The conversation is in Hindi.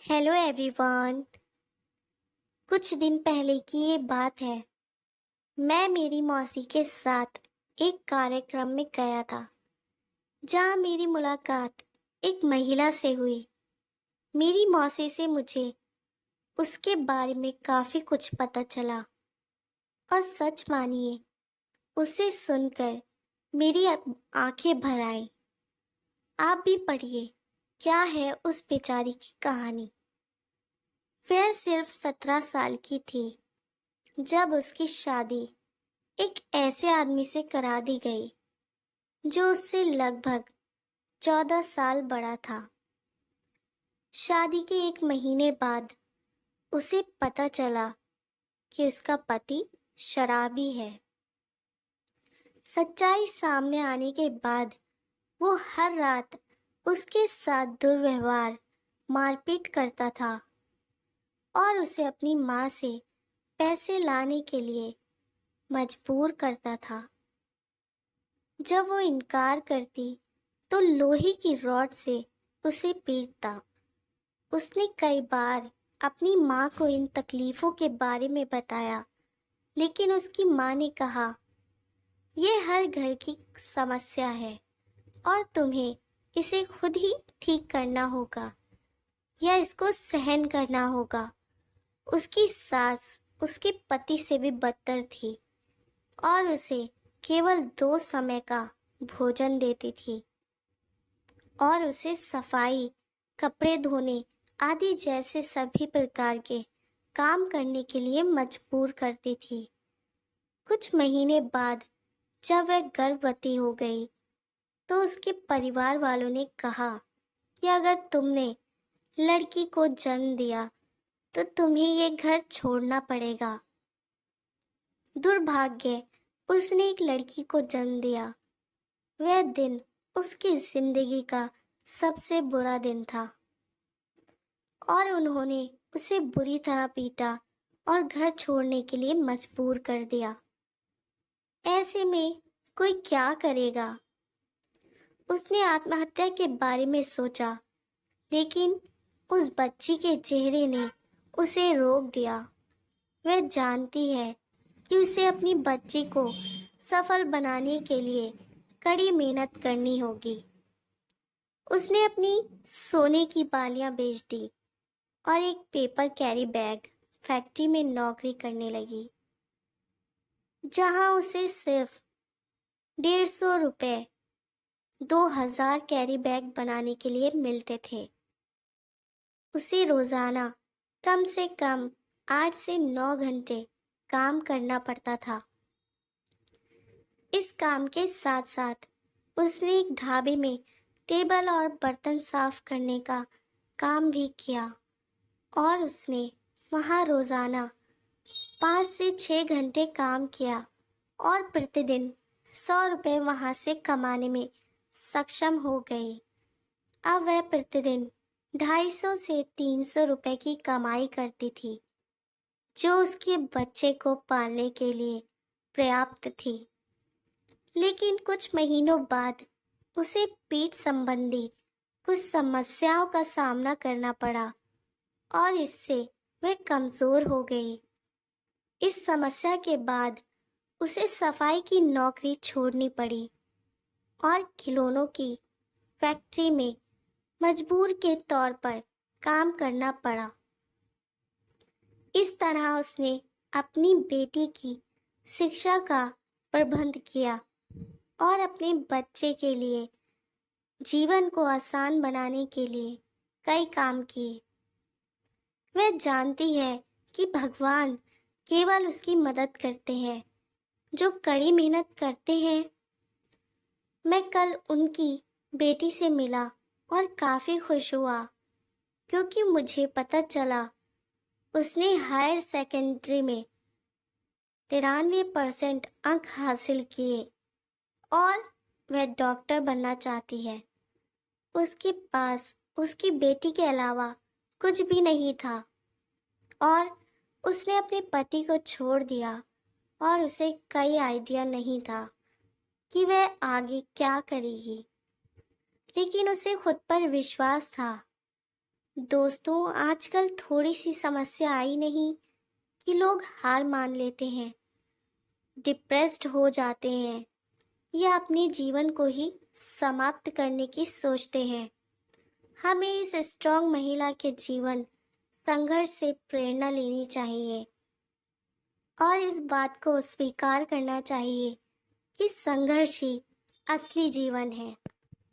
Hello everyone. कुछ दिन पहले की ये बात है। मैं मेरी मौसी के साथ एक कार्यक्रम में गया था जहाँ मेरी मुलाकात एक महिला से हुई। मेरी मौसी से मुझे उसके बारे में काफ़ी कुछ पता चला और सच मानिए उसे सुनकर मेरी आंखें भर आई। आप भी पढ़िए क्या है उस बेचारी की कहानी। वह सिर्फ 17 साल की थी जब उसकी शादी एक ऐसे आदमी से करा दी गई जो उससे लगभग 14 साल बड़ा था। शादी के एक महीने बाद उसे पता चला कि उसका पति शराबी है। सच्चाई सामने आने के बाद वो हर रात उसके साथ दुर्व्यवहार मारपीट करता था और उसे अपनी माँ से पैसे लाने के लिए मजबूर करता था। जब वो इनकार करती तो लोहे की रॉड से उसे पीटता। उसने कई बार अपनी माँ को इन तकलीफों के बारे में बताया, लेकिन उसकी माँ ने कहा, ये हर घर की समस्या है और तुम्हें इसे खुद ही ठीक करना होगा या इसको सहन करना होगा। उसकी सास उसके पति से भी बदतर थी और उसे केवल 2 समय का भोजन देती थी और उसे सफाई, कपड़े धोने आदि जैसे सभी प्रकार के काम करने के लिए मजबूर करती थी। कुछ महीने बाद जब वह गर्भवती हो गई तो उसके परिवार वालों ने कहा कि अगर तुमने लड़की को जन्म दिया तो तुम्हें ये घर छोड़ना पड़ेगा। दुर्भाग्य, उसने एक लड़की को जन्म दिया। वह दिन उसकी जिंदगी का सबसे बुरा दिन था और उन्होंने उसे बुरी तरह पीटा और घर छोड़ने के लिए मजबूर कर दिया। ऐसे में कोई क्या करेगा? उसने आत्महत्या के बारे में सोचा, लेकिन उस बच्ची के चेहरे ने उसे रोक दिया। वह जानती है कि उसे अपनी बच्ची को सफल बनाने के लिए कड़ी मेहनत करनी होगी। उसने अपनी सोने की बालियां बेच दी और एक पेपर कैरी बैग फैक्ट्री में नौकरी करने लगी, जहां उसे सिर्फ 150 रुपये 2000 कैरी बैग बनाने के लिए मिलते थे। उसे रोजाना कम से कम 8 से 9 घंटे काम करना पड़ता था। इस काम के साथ साथ उसने एक ढाबे में टेबल और बर्तन साफ करने का काम भी किया और उसने वहाँ रोजाना 5 से 6 घंटे काम किया और प्रतिदिन 100 रुपये वहाँ से कमाने में सक्षम हो गई। अब वह प्रतिदिन 250 से 300 रुपये की कमाई करती थी, जो उसके बच्चे को पालने के लिए पर्याप्त थी। लेकिन कुछ महीनों बाद उसे पेट संबंधी कुछ समस्याओं का सामना करना पड़ा और इससे वह कमजोर हो गई। इस समस्या के बाद उसे सफाई की नौकरी छोड़नी पड़ी और खिलौनों की फैक्ट्री में मजबूर के तौर पर काम करना पड़ा। इस तरह उसने अपनी बेटी की शिक्षा का प्रबंध किया और अपने बच्चे के लिए जीवन को आसान बनाने के लिए कई काम किए। वह जानती है कि भगवान केवल उसकी मदद करते हैं जो कड़ी मेहनत करते हैं। मैं कल उनकी बेटी से मिला और काफ़ी खुश हुआ क्योंकि मुझे पता चला उसने हायर सेकेंडरी में 93% अंक हासिल किए और वह डॉक्टर बनना चाहती है। उसके पास उसकी बेटी के अलावा कुछ भी नहीं था और उसने अपने पति को छोड़ दिया और उसे कोई आइडिया नहीं था कि वह आगे क्या करेगी। लेकिन उसे खुद पर विश्वास था दोस्तों, आजकल थोड़ी सी समस्या आई नहीं कि लोग हार मान लेते हैं, डिप्रेस्ड हो जाते हैं या अपने जीवन को ही समाप्त करने की सोचते हैं। हमें इस स्ट्रॉन्ग महिला के जीवन संघर्ष से प्रेरणा लेनी चाहिए और इस बात को स्वीकार करना चाहिए कि संघर्ष ही असली जीवन है।